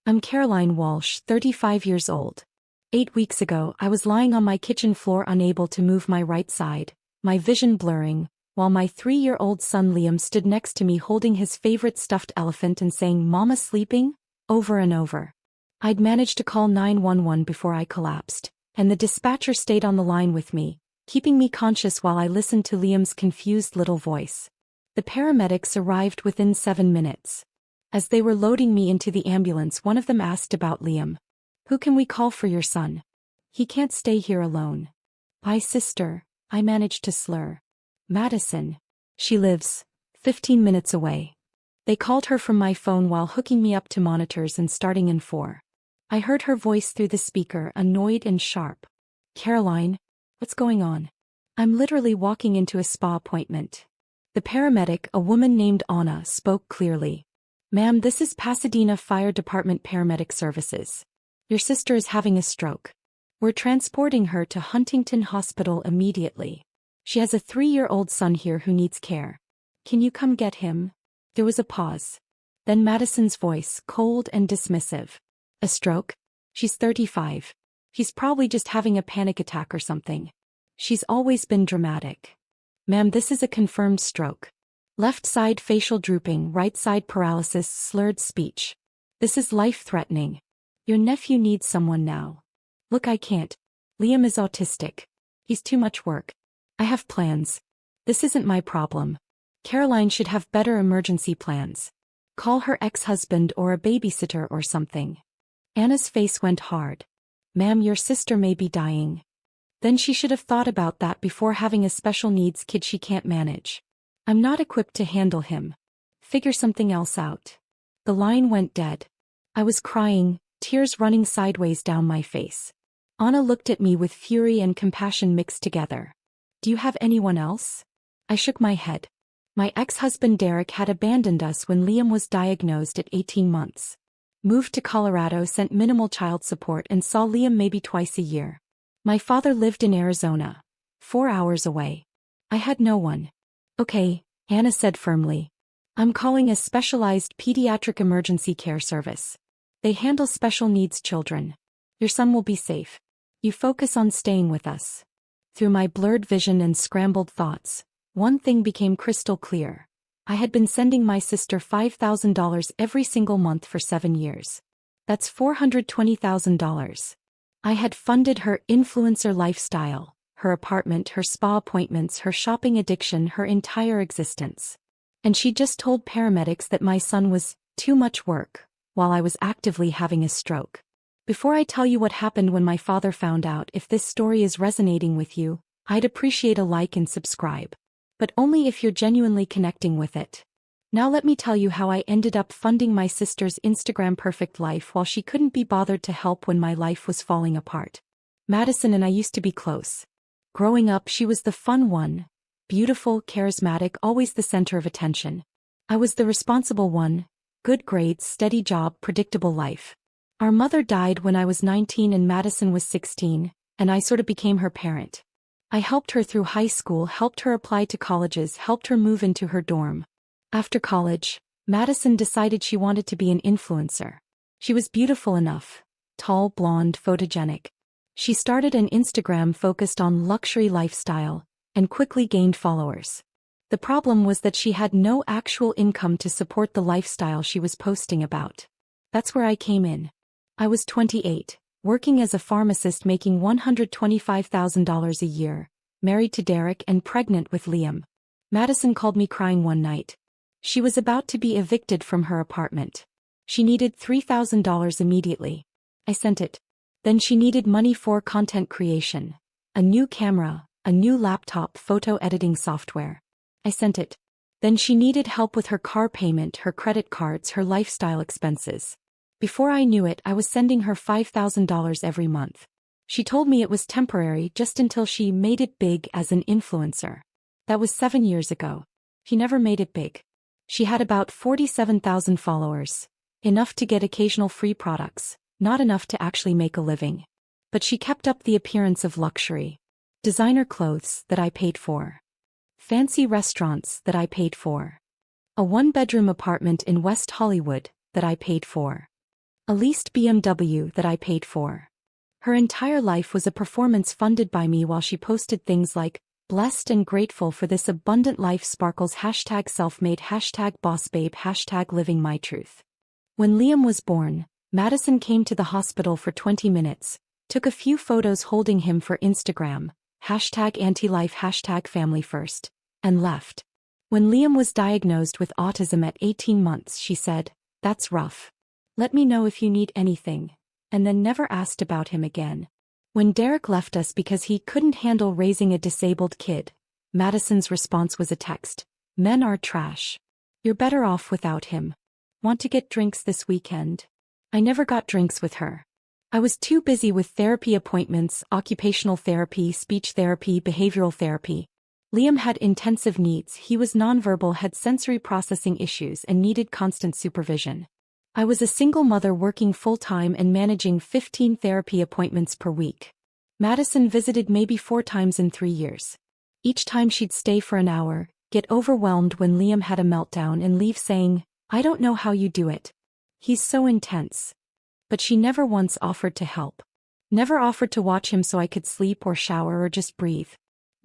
I'm Caroline Walsh, 35 years old. 8 weeks ago, I was lying on my kitchen floor unable to move my right side, my vision blurring, while my 3-year-old son Liam stood next to me holding his favorite stuffed elephant and saying, "Mama sleeping?" over and over. I'd managed to call 911 before I collapsed, and the dispatcher stayed on the line with me, keeping me conscious while I listened to Liam's confused little voice. The paramedics arrived within 7 minutes. As they were loading me into the ambulance, one of them asked about Liam. "Who can we call for your son? He can't stay here alone." "My sister," I managed to slur. "Madison. She lives 15 minutes away." They called her from my phone while hooking me up to monitors and starting in 4. I heard her voice through the speaker, annoyed and sharp. "Caroline, what's going on?" "I'm literally walking into a spa appointment." The paramedic, a woman named Anna, spoke clearly. "Ma'am, this is Pasadena Fire Department Paramedic Services. Your sister is having a stroke. We're transporting her to Huntington Hospital immediately. She has a 3-year-old son here who needs care. Can you come get him?" There was a pause. Then Madison's voice, cold and dismissive. "A stroke? She's 35. He's probably just having a panic attack or something. She's always been dramatic." "Ma'am, this is a confirmed stroke. Left side facial drooping, right side paralysis, slurred speech. This is life-threatening. Your nephew needs someone now." "Look, I can't. Liam is autistic. He's too much work. I have plans. This isn't my problem. Caroline should have better emergency plans. Call her ex-husband or a babysitter or something." Anna's face went hard. "Ma'am, your sister may be dying." Then she should have thought about that before having a special needs kid she can't manage. "I'm not equipped to handle him. Figure something else out." The line went dead. I was crying, tears running sideways down my face. Anna looked at me with fury and compassion mixed together. "Do you have anyone else?" I shook my head. My ex-husband Derek had abandoned us when Liam was diagnosed at 18 months. Moved to Colorado, sent minimal child support, and saw Liam maybe twice a year. My father lived in Arizona, 4 hours away. I had no one. "Okay," Anna said firmly. "I'm calling a specialized pediatric emergency care service. They handle special needs children. Your son will be safe. You focus on staying with us." Through my blurred vision and scrambled thoughts, one thing became crystal clear. I had been sending my sister $5,000 every single month for 7 years. That's $420,000. I had funded her influencer lifestyle, her apartment, her spa appointments, her shopping addiction, her entire existence. And she just told paramedics that my son was too much work, while I was actively having a stroke. Before I tell you what happened when my father found out, if this story is resonating with you, I'd appreciate a like and subscribe. But only if you're genuinely connecting with it. Now let me tell you how I ended up funding my sister's Instagram perfect life while she couldn't be bothered to help when my life was falling apart. Madison and I used to be close. Growing up, she was the fun one, beautiful, charismatic, always the center of attention. I was the responsible one, good grades, steady job, predictable life. Our mother died when I was 19 and Madison was 16, and I sort of became her parent. I helped her through high school, helped her apply to colleges, helped her move into her dorm. After college, Madison decided she wanted to be an influencer. She was beautiful enough, tall, blonde, photogenic. She started an Instagram focused on luxury lifestyle, and quickly gained followers. The problem was that she had no actual income to support the lifestyle she was posting about. That's where I came in. I was 28, working as a pharmacist making $125,000 a year, married to Derek and pregnant with Liam. Madison called me crying one night. She was about to be evicted from her apartment. She needed $3,000 immediately. I sent it. Then she needed money for content creation. A new camera, a new laptop, photo editing software. I sent it. Then she needed help with her car payment, her credit cards, her lifestyle expenses. Before I knew it, I was sending her $5,000 every month. She told me it was temporary, just until she made it big as an influencer. That was 7 years ago. She never made it big. She had about 47,000 followers. Enough to get occasional free products, not enough to actually make a living. But she kept up the appearance of luxury. Designer clothes that I paid for. Fancy restaurants that I paid for. A 1-bedroom apartment in West Hollywood that I paid for. A leased BMW that I paid for. Her entire life was a performance funded by me while she posted things like, "Blessed and grateful for this abundant life sparkles #selfmade #bossbabe #living my truth." When Liam was born, Madison came to the hospital for 20 minutes, took a few photos holding him for Instagram, #anti-life #family first, and left. When Liam was diagnosed with autism at 18 months, she said, "That's rough. Let me know if you need anything," and then never asked about him again. When Derek left us because he couldn't handle raising a disabled kid, Madison's response was a text, "Men are trash. You're better off without him. Want to get drinks this weekend?" I never got drinks with her. I was too busy with therapy appointments, occupational therapy, speech therapy, behavioral therapy. Liam had intensive needs, he was nonverbal, had sensory processing issues, and needed constant supervision. I was a single mother working full-time and managing 15 therapy appointments per week. Madison visited maybe 4 times in 3 years. Each time she'd stay for an hour, get overwhelmed when Liam had a meltdown and leave saying, "I don't know how you do it. He's so intense." But she never once offered to help. Never offered to watch him so I could sleep or shower or just breathe.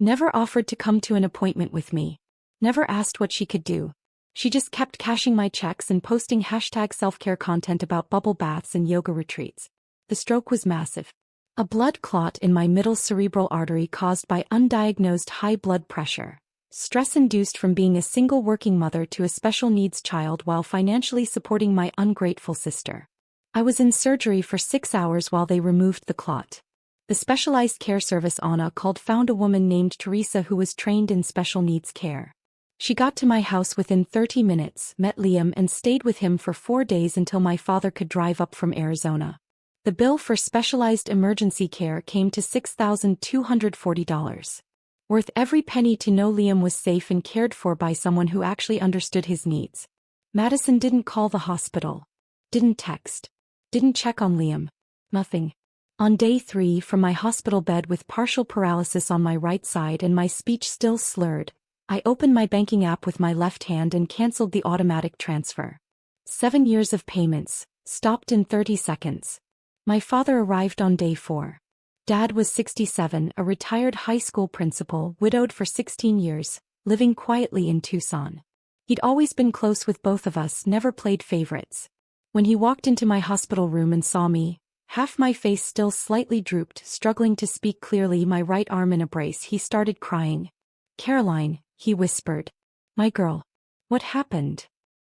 Never offered to come to an appointment with me. Never asked what she could do. She just kept cashing my checks and posting #selfcare content about bubble baths and yoga retreats. The stroke was massive. A blood clot in my middle cerebral artery caused by undiagnosed high blood pressure. Stress induced from being a single working mother to a special needs child while financially supporting my ungrateful sister. I was in surgery for 6 hours while they removed the clot. The specialized care service Anna called found a woman named Teresa who was trained in special needs care. She got to my house within 30 minutes, met Liam and stayed with him for 4 days until my father could drive up from Arizona. The bill for specialized emergency care came to $6,240. Worth every penny to know Liam was safe and cared for by someone who actually understood his needs. Madison didn't call the hospital. Didn't text. Didn't check on Liam. Nothing. On day 3, from my hospital bed with partial paralysis on my right side and my speech still slurred, I opened my banking app with my left hand and canceled the automatic transfer. 7 years of payments, stopped in 30 seconds. My father arrived on day 4. Dad was 67, a retired high school principal, widowed for 16 years, living quietly in Tucson. He'd always been close with both of us, never played favorites. When he walked into my hospital room and saw me, half my face still slightly drooped, struggling to speak clearly, my right arm in a brace, he started crying. "Caroline," he whispered. "My girl. What happened?"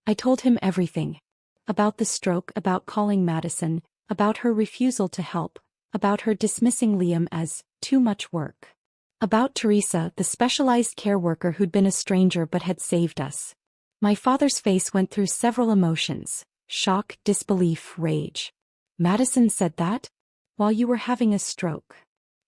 I told him everything. About the stroke, about calling Madison, about her refusal to help, about her dismissing Liam as too much work. About Teresa, the specialized care worker who'd been a stranger but had saved us. My father's face went through several emotions: shock, disbelief, rage. "Madison said that? While you were having a stroke?"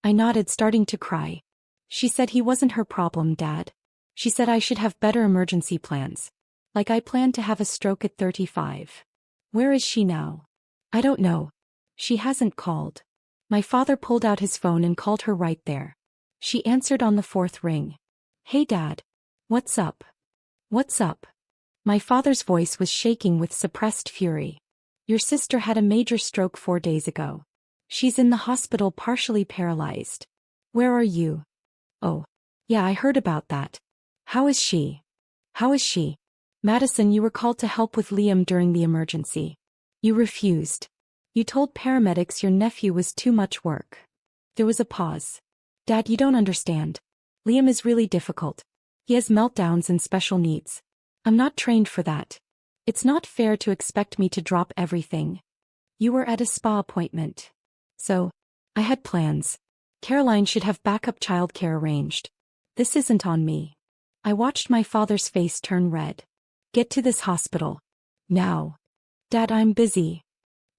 I nodded, starting to cry. "She said he wasn't her problem, Dad. She said I should have better emergency plans. Like I planned to have a stroke at 35. Where is she now?" "I don't know. She hasn't called." My father pulled out his phone and called her right there. She answered on the 4th ring. "Hey Dad. What's up? What's up?" My father's voice was shaking with suppressed fury. "Your sister had a major stroke 4 days ago. She's in the hospital partially paralyzed. Where are you?" "Oh. Yeah, I heard about that. How is she? How is she?" "Madison, you were called to help with Liam during the emergency. You refused. You told paramedics your nephew was too much work." There was a pause. "Dad, you don't understand. Liam is really difficult. He has meltdowns and special needs. I'm not trained for that. It's not fair to expect me to drop everything. You were at a spa appointment. So, I had plans. Caroline should have backup childcare arranged. This isn't on me." I watched my father's face turn red. "Get to this hospital. Now." "Dad, I'm busy."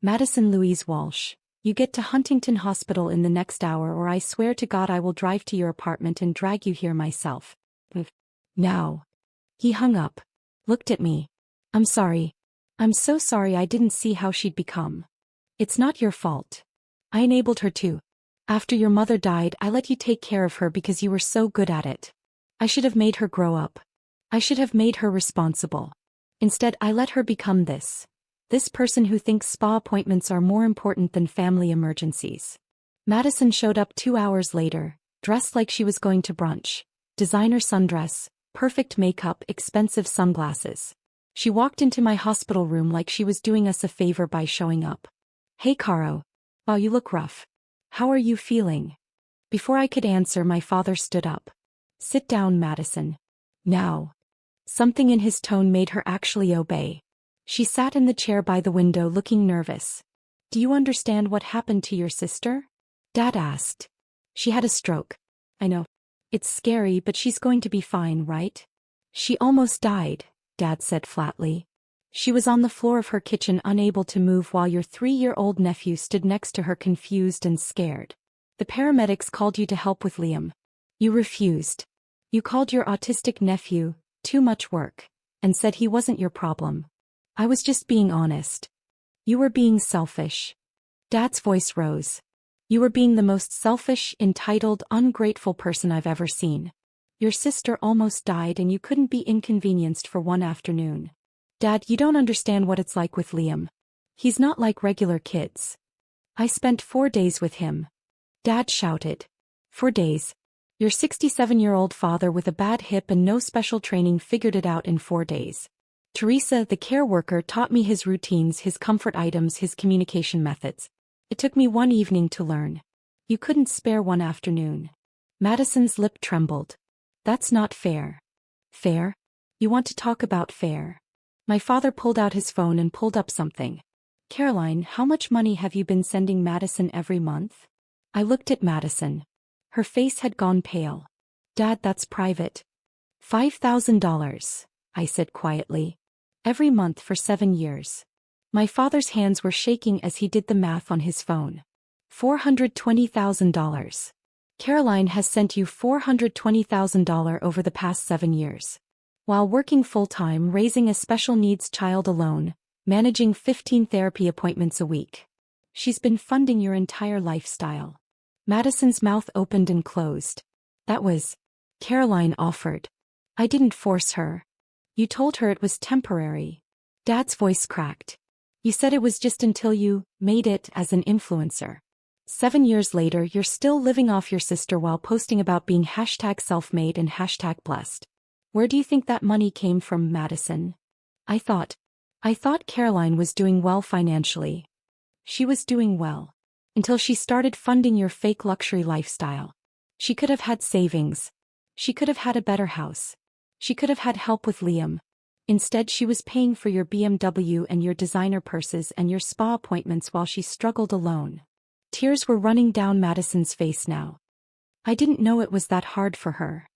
"Madison Louise Walsh, you get to Huntington Hospital in the next hour or I swear to God I will drive to your apartment and drag you here myself. Now." He hung up. Looked at me. "I'm sorry. I'm so sorry, I didn't see how she'd become. It's not your fault. I enabled her to. After your mother died, I let you take care of her because you were so good at it. I should have made her grow up. I should have made her responsible. Instead, I let her become this. This person who thinks spa appointments are more important than family emergencies. Madison showed up 2 hours later, dressed like she was going to brunch. Designer sundress, perfect makeup, expensive sunglasses. She walked into my hospital room like she was doing us a favor by showing up. "Hey Caro. Wow, you look rough. How are you feeling?" Before I could answer, my father stood up. "Sit down, Madison. Now." Something in his tone made her actually obey. She sat in the chair by the window looking nervous. "Do you understand what happened to your sister?" Dad asked. "She had a stroke." "I know. It's scary, but she's going to be fine, right?" "She almost died," Dad said flatly. "She was on the floor of her kitchen unable to move while your 3-year-old nephew stood next to her confused and scared. The paramedics called you to help with Liam. You refused. You called your autistic nephew, too much work, and said he wasn't your problem. I was just being honest. You were being selfish." Dad's voice rose. "You were being the most selfish, entitled, ungrateful person I've ever seen. Your sister almost died and you couldn't be inconvenienced for one afternoon. Dad, you don't understand what it's like with Liam. He's not like regular kids. I spent 4 days with him." Dad shouted. "4 days? Your 67-year-old father with a bad hip and no special training figured it out in 4 days. Teresa, the care worker, taught me his routines, his comfort items, his communication methods. It took me 1 evening to learn. You couldn't spare 1 afternoon." Madison's lip trembled. "That's not fair." "Fair? You want to talk about fair?" My father pulled out his phone and pulled up something. "Caroline, how much money have you been sending Madison every month?" I looked at Madison. Her face had gone pale. "Dad, that's private." $5,000, I said quietly. "Every month for 7 years." My father's hands were shaking as he did the math on his phone. $420,000. Caroline has sent you $420,000 over the past 7 years. While working full-time, raising a special needs child alone, managing 15 therapy appointments a week. She's been funding your entire lifestyle. Madison's mouth opened and closed. "That was..." Caroline offered. "I didn't force her. You told her it was temporary." Dad's voice cracked. "You said it was just until you made it as an influencer. 7 years later, you're still living off your sister while posting about being #self-made and #blessed. Where do you think that money came from, Madison?" I thought Caroline was doing well financially. She was doing well. Until she started funding your fake luxury lifestyle. She could have had savings. She could have had a better house. She could have had help with Liam. Instead, she was paying for your BMW and your designer purses and your spa appointments while she struggled alone. Tears were running down Madison's face now. "I didn't know it was that hard for her."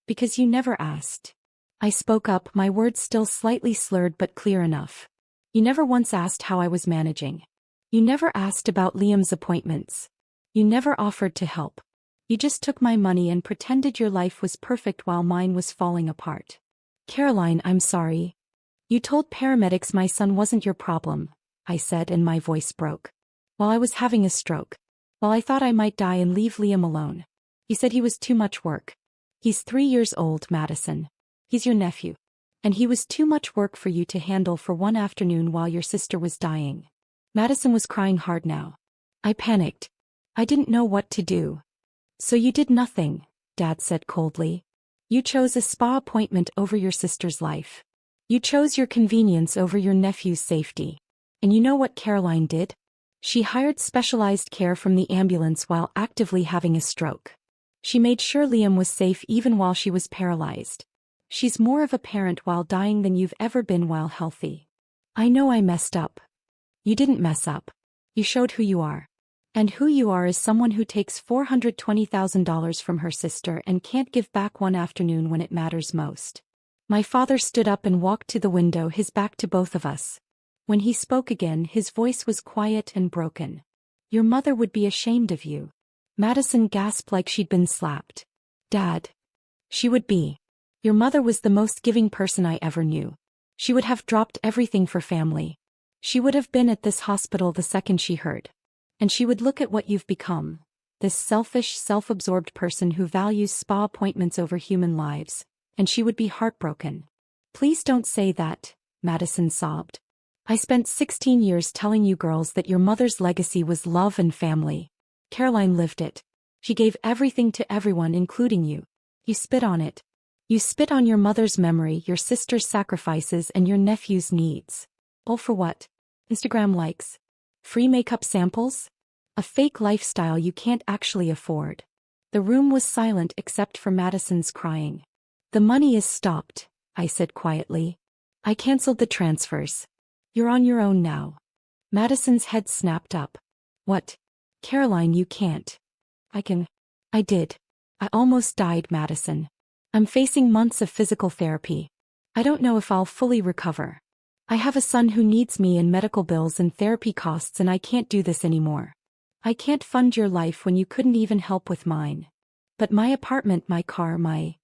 "Because you never asked." I spoke up, my words still slightly slurred but clear enough. "You never once asked how I was managing. You never asked about Liam's appointments. You never offered to help. You just took my money and pretended your life was perfect while mine was falling apart." "Caroline, I'm sorry. You told paramedics my son wasn't your problem," I said, and my voice broke. "While I was having a stroke. While I thought I might die and leave Liam alone. You said he was too much work. He's 3 years old, Madison. He's your nephew. And he was too much work for you to handle for 1 afternoon while your sister was dying." Madison was crying hard now. I panicked. I didn't know what to do. "So you did nothing," Dad said coldly. "You chose a spa appointment over your sister's life. You chose your convenience over your nephew's safety. And you know what Caroline did? She hired specialized care from the ambulance while actively having a stroke. She made sure Liam was safe even while she was paralyzed. She's more of a parent while dying than you've ever been while healthy. I know I messed up. You didn't mess up. You showed who you are. And who you are is someone who takes $420,000 from her sister and can't give back 1 afternoon when it matters most." My father stood up and walked to the window, his back to both of us. When he spoke again, his voice was quiet and broken. "Your mother would be ashamed of you." Madison gasped like she'd been slapped. "Dad. She would be. Your mother was the most giving person I ever knew. She would have dropped everything for family. She would have been at this hospital the second she heard. And she would look at what you've become. This selfish, self-absorbed person who values spa appointments over human lives. And she would be heartbroken." "Please don't say that," Madison sobbed. I spent 16 years telling you girls that your mother's legacy was love and family. Caroline lived it. She gave everything to everyone, including you. You spit on it. You spit on your mother's memory, your sister's sacrifices, and your nephew's needs. All for what? Instagram likes? Free makeup samples? A fake lifestyle you can't actually afford. The room was silent except for Madison's crying. The money is stopped, I said quietly. I canceled the transfers. You're on your own now. Madison's head snapped up. What? Caroline, you can't. I can. I did. I almost died, Madison. I'm facing months of physical therapy. I don't know if I'll fully recover. I have a son who needs me and medical bills and therapy costs, and I can't do this anymore. I can't fund your life when you couldn't even help with mine. But my apartment, my car, my...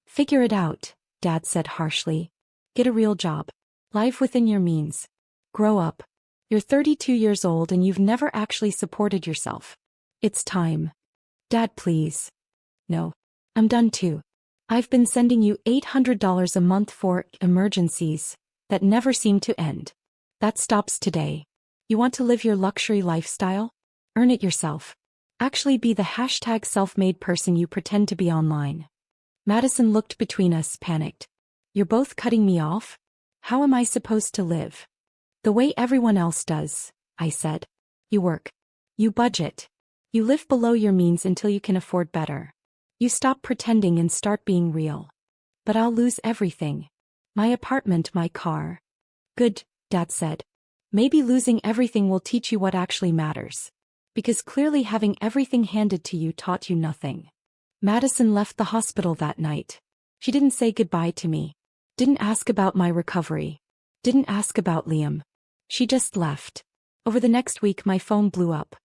Figure it out, Dad said harshly. Get a real job. Live within your means. Grow up. You're 32 years old and you've never actually supported yourself. It's time. Dad, please. No. I'm done too. I've been sending you $800 a month for emergencies that never seem to end. That stops today. You want to live your luxury lifestyle? Earn it yourself. Actually be the hashtag self-made person you pretend to be online. Madison looked between us, panicked. You're both cutting me off? How am I supposed to live? The way everyone else does, I said. You work. You budget. You live below your means until you can afford better. You stop pretending and start being real. But I'll lose everything. My apartment, my car. Good, Dad said. Maybe losing everything will teach you what actually matters. Because clearly having everything handed to you taught you nothing. Madison left the hospital that night. She didn't say goodbye to me. Didn't ask about my recovery. Didn't ask about Liam. She just left. Over the next week my phone blew up.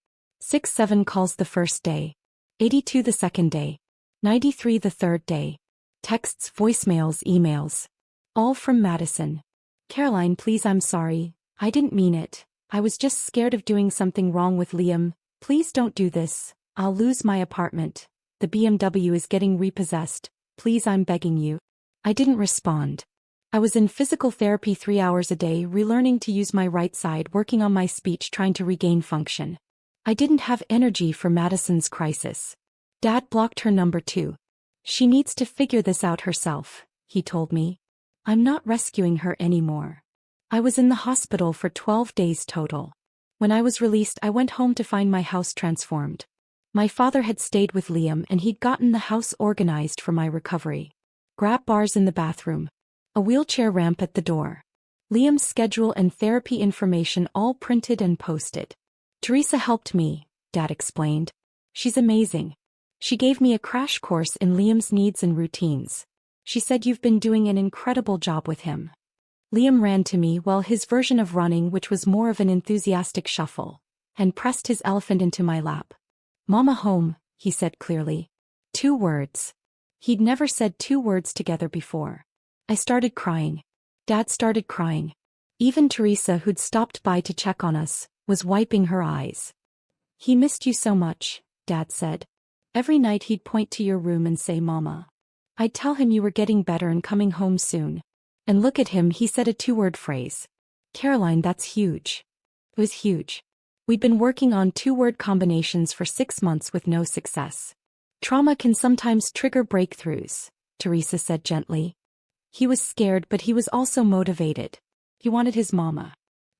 67 calls the first day. 82 the second day. 93 the third day. Texts, voicemails, emails. All from Madison. Caroline, please, I'm sorry. I didn't mean it. I was just scared of doing something wrong with Liam. Please don't do this. I'll lose my apartment. The BMW is getting repossessed. Please, I'm begging you. I didn't respond. I was in physical therapy 3 hours a day, relearning to use my right side, working on my speech, trying to regain function. I didn't have energy for Madison's crisis. Dad blocked her number too. She needs to figure this out herself, he told me. I'm not rescuing her anymore. I was in the hospital for 12 days total. When I was released, I went home to find my house transformed. My father had stayed with Liam and he'd gotten the house organized for my recovery. Grab bars in the bathroom. A wheelchair ramp at the door. Liam's schedule and therapy information all printed and posted. Teresa helped me, Dad explained. She's amazing. She gave me a crash course in Liam's needs and routines. She said you've been doing an incredible job with him. Liam ran to me, well, his version of running, which was more of an enthusiastic shuffle, and pressed his elephant into my lap. Mama home, he said clearly. 2 words. He'd never said 2 words together before. I started crying. Dad started crying. Even Teresa, who'd stopped by to check on us, was wiping her eyes. He missed you so much, Dad said. Every night he'd point to your room and say, Mama. I'd tell him you were getting better and coming home soon. And look at him, he said a 2-word phrase. Caroline, that's huge. It was huge. We'd been working on 2-word combinations for 6 months with no success. Trauma can sometimes trigger breakthroughs, Teresa said gently. He was scared, but he was also motivated. He wanted his mama.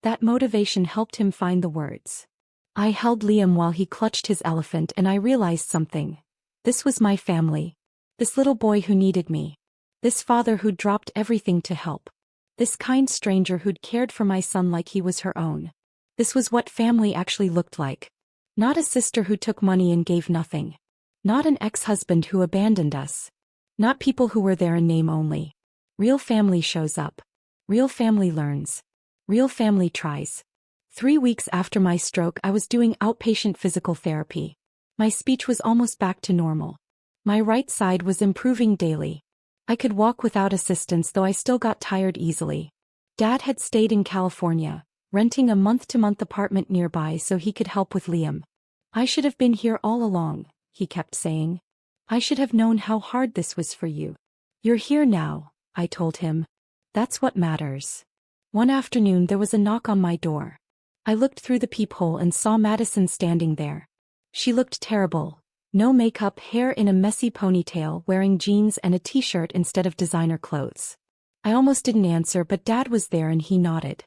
That motivation helped him find the words. I held Liam while he clutched his elephant, and I realized something. This was my family. This little boy who needed me. This father who'd dropped everything to help. This kind stranger who'd cared for my son like he was her own. This was what family actually looked like. Not a sister who took money and gave nothing. Not an ex-husband who abandoned us. Not people who were there in name only. Real family shows up. Real family learns. Real family tries. 3 weeks after my stroke, I was doing outpatient physical therapy. My speech was almost back to normal. My right side was improving daily. I could walk without assistance, though I still got tired easily. Dad had stayed in California, renting a month-to-month apartment nearby so he could help with Liam. I should have been here all along, he kept saying. I should have known how hard this was for you. You're here now, I told him. That's what matters. One afternoon there was a knock on my door. I looked through the peephole and saw Madison standing there. She looked terrible. No makeup, hair in a messy ponytail, wearing jeans and a t-shirt instead of designer clothes. I almost didn't answer, but Dad was there and he nodded.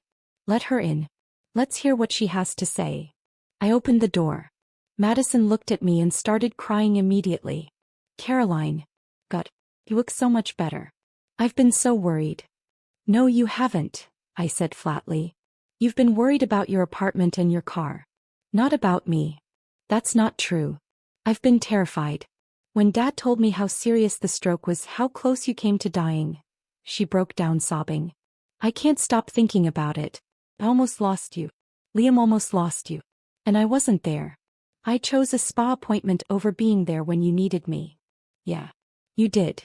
Let her in. Let's hear what she has to say. I opened the door. Madison looked at me and started crying immediately. Caroline. God, you look so much better. I've been so worried. No, you haven't, I said flatly. You've been worried about your apartment and your car. Not about me. That's not true. I've been terrified. When Dad told me how serious the stroke was, how close you came to dying. She broke down sobbing. I can't stop thinking about it. I almost lost you. Liam almost lost you. And I wasn't there. I chose a spa appointment over being there when you needed me. Yeah. You did.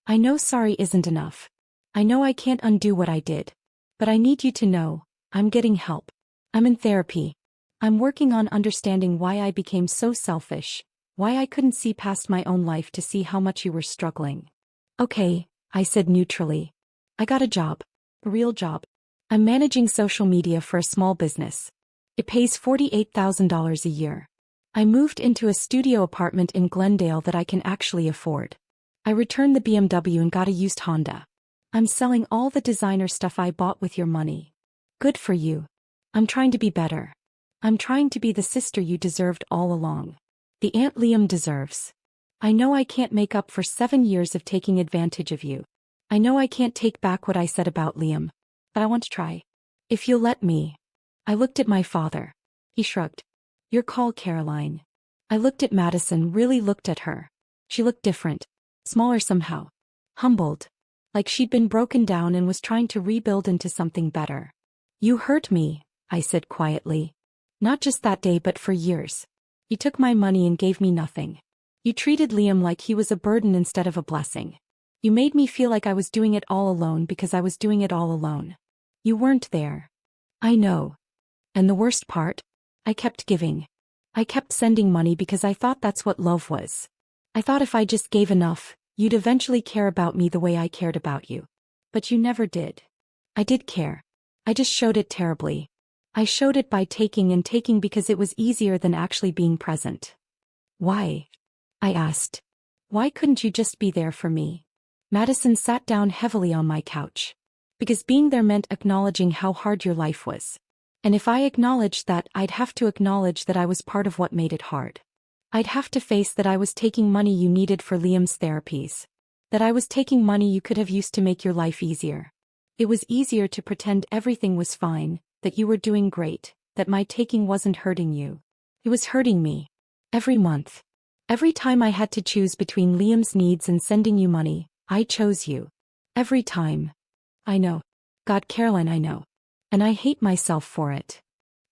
I know sorry isn't enough. I know I can't undo what I did. But I need you to know, I'm getting help. I'm in therapy. I'm working on understanding why I became so selfish, why I couldn't see past my own life to see how much you were struggling. Okay, I said neutrally. I got a job. A real job. I'm managing social media for a small business. It pays $48,000 a year. I moved into a studio apartment in Glendale that I can actually afford. I returned the BMW and got a used Honda. I'm selling all the designer stuff I bought with your money. Good for you. I'm trying to be better. I'm trying to be the sister you deserved all along. The aunt Liam deserves. I know I can't make up for 7 years of taking advantage of you. I know I can't take back what I said about Liam. But I want to try. If you'll let me. I looked at my father. He shrugged. Your call, Caroline. I looked at Madison, really looked at her. She looked different. Smaller somehow. Humbled. Like she'd been broken down and was trying to rebuild into something better. You hurt me, I said quietly. Not just that day but for years. You took my money and gave me nothing. You treated Liam like he was a burden instead of a blessing. You made me feel like I was doing it all alone because I was doing it all alone. You weren't there. I know. And the worst part? I kept giving. I kept sending money because I thought that's what love was. I thought if I just gave enough, you'd eventually care about me the way I cared about you. But you never did. I did care. I just showed it terribly. I showed it by taking and taking because it was easier than actually being present. Why? I asked. Why couldn't you just be there for me? Madison sat down heavily on my couch. Because being there meant acknowledging how hard your life was. And if I acknowledged that, I'd have to acknowledge that I was part of what made it hard. I'd have to face that I was taking money you needed for Liam's therapies. That I was taking money you could have used to make your life easier. It was easier to pretend everything was fine, that you were doing great, that my taking wasn't hurting you. It was hurting me. Every month. Every time I had to choose between Liam's needs and sending you money, I chose you. Every time. I know. God, Caroline, I know. And I hate myself for it.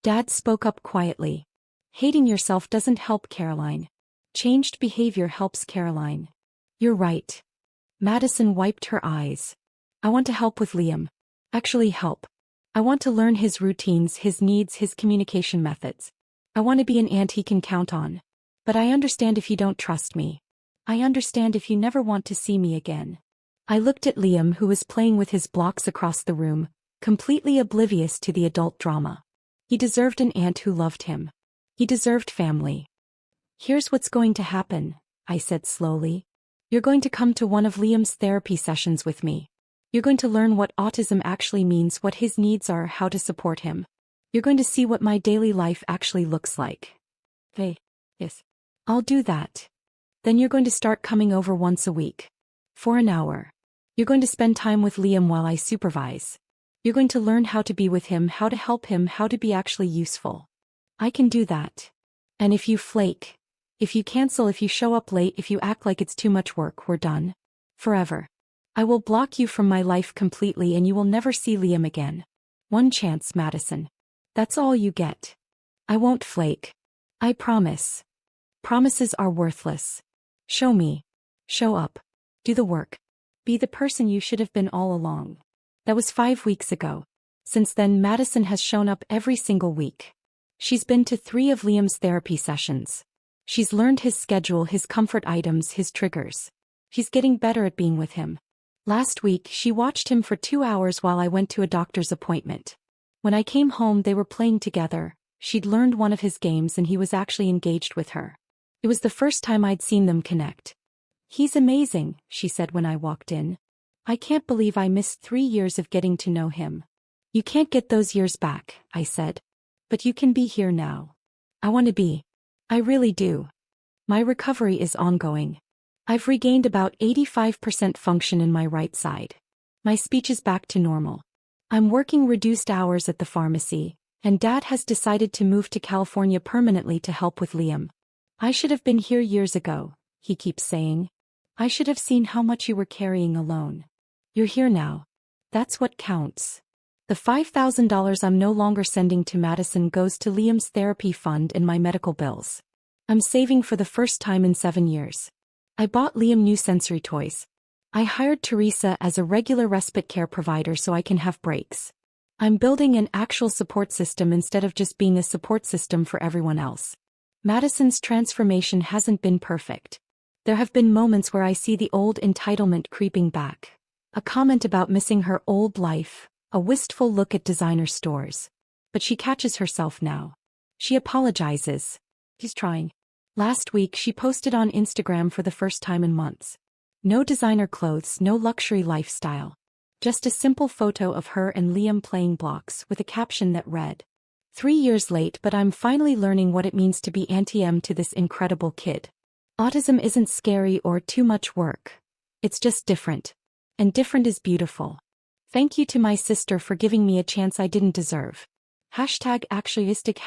Dad spoke up quietly. Hating yourself doesn't help, Caroline. Changed behavior helps, Caroline. You're right. Madison wiped her eyes. I want to help with Liam. Actually help. I want to learn his routines, his needs, his communication methods. I want to be an aunt he can count on. But I understand if you don't trust me. I understand if you never want to see me again. I looked at Liam, who was playing with his blocks across the room, completely oblivious to the adult drama. He deserved an aunt who loved him. He deserved family. Here's what's going to happen, I said slowly. You're going to come to one of Liam's therapy sessions with me. You're going to learn what autism actually means, what his needs are, how to support him. You're going to see what my daily life actually looks like. Hey, yes. I'll do that. Then you're going to start coming over once a week. For an hour. You're going to spend time with Liam while I supervise. You're going to learn how to be with him, how to help him, how to be actually useful. I can do that. And if you flake, if you cancel, if you show up late, if you act like it's too much work, we're done. Forever. I will block you from my life completely and you will never see Liam again. One chance, Madison. That's all you get. I won't flake. I promise. Promises are worthless. Show me. Show up. Do the work. Be the person you should have been all along. That was 5 weeks ago. Since then, Madison has shown up every single week. She's been to 3 of Liam's therapy sessions. She's learned his schedule, his comfort items, his triggers. She's getting better at being with him. Last week, she watched him for 2 hours while I went to a doctor's appointment. When I came home, they were playing together. She'd learned one of his games and he was actually engaged with her. It was the first time I'd seen them connect. "He's amazing," she said when I walked in. "I can't believe I missed 3 years of getting to know him." "You can't get those years back," I said. "But you can be here now." "I want to be. I really do. My recovery is ongoing. I've regained about 85% function in my right side. My speech is back to normal. I'm working reduced hours at the pharmacy, and Dad has decided to move to California permanently to help with Liam. I should have been here years ago," he keeps saying. "I should have seen how much you were carrying alone. You're here now. That's what counts." The $5,000 I'm no longer sending to Madison goes to Liam's therapy fund and my medical bills. I'm saving for the first time in 7 years. I bought Liam new sensory toys. I hired Teresa as a regular respite care provider so I can have breaks. I'm building an actual support system instead of just being a support system for everyone else. Madison's transformation hasn't been perfect. There have been moments where I see the old entitlement creeping back. A comment about missing her old life, a wistful look at designer stores. But she catches herself now. She apologizes. He's trying. Last week she posted on Instagram for the first time in months. No designer clothes, no luxury lifestyle. Just a simple photo of her and Liam playing blocks with a caption that read, "3 years late, but I'm finally learning what it means to be Auntie M to this incredible kid. Autism isn't scary or too much work. It's just different. And different is beautiful. Thank you to my sister for giving me a chance I didn't deserve. #Autistic,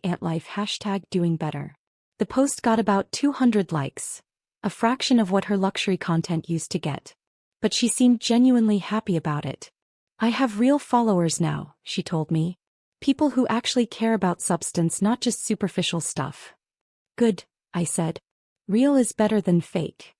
#AntLife, #doing better." The post got about 200 likes. A fraction of what her luxury content used to get. But she seemed genuinely happy about it. "I have real followers now," she told me. "People who actually care about substance, not just superficial stuff." "Good," I said. "Real is better than fake.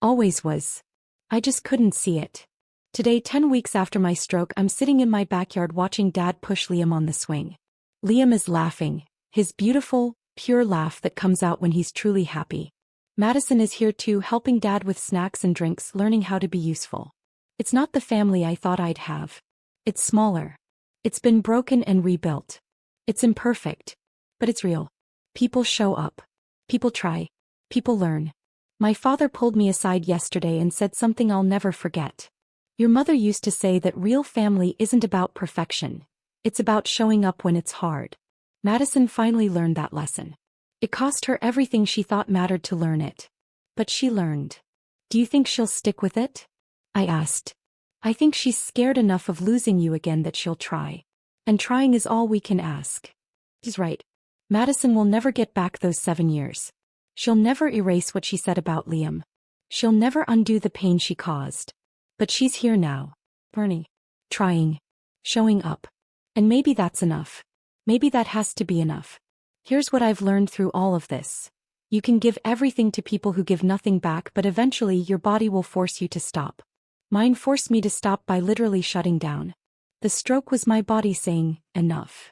Always was. I just couldn't see it." Today, 10 weeks after my stroke, I'm sitting in my backyard watching Dad push Liam on the swing. Liam is laughing, his beautiful, pure laugh that comes out when he's truly happy. Madison is here too, helping Dad with snacks and drinks, learning how to be useful. It's not the family I thought I'd have. It's smaller. It's been broken and rebuilt. It's imperfect. But it's real. People show up. People try. People learn. My father pulled me aside yesterday and said something I'll never forget. "Your mother used to say that real family isn't about perfection. It's about showing up when it's hard." Madison finally learned that lesson. It cost her everything she thought mattered to learn it. But she learned. "Do you think she'll stick with it?" I asked. "I think she's scared enough of losing you again that she'll try. And trying is all we can ask." He's right. Madison will never get back those 7 years. She'll never erase what she said about Liam. She'll never undo the pain she caused. But she's here now. Learning. Trying. Showing up. And maybe that's enough. Maybe that has to be enough. Here's what I've learned through all of this. You can give everything to people who give nothing back, but eventually your body will force you to stop. Mine forced me to stop by literally shutting down. The stroke was my body saying, enough.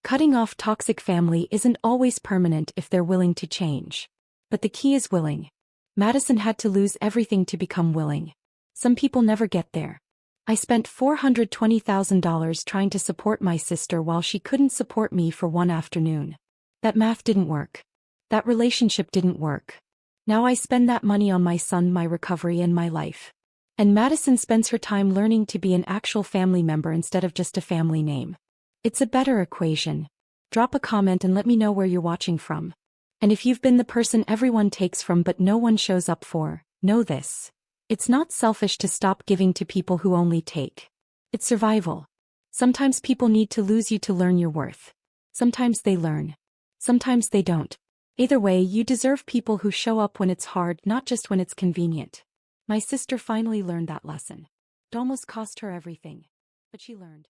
Cutting off toxic family isn't always permanent if they're willing to change. But the key is willing. Madison had to lose everything to become willing. Some people never get there. I spent $420,000 trying to support my sister while she couldn't support me for one afternoon. That math didn't work. That relationship didn't work. Now I spend that money on my son, my recovery, and my life. And Madison spends her time learning to be an actual family member instead of just a family name. It's a better equation. Drop a comment and let me know where you're watching from. And if you've been the person everyone takes from but no one shows up for, know this. It's not selfish to stop giving to people who only take. It's survival. Sometimes people need to lose you to learn your worth. Sometimes they learn. Sometimes they don't. Either way, you deserve people who show up when it's hard, not just when it's convenient. My sister finally learned that lesson. It almost cost her everything. But she learned.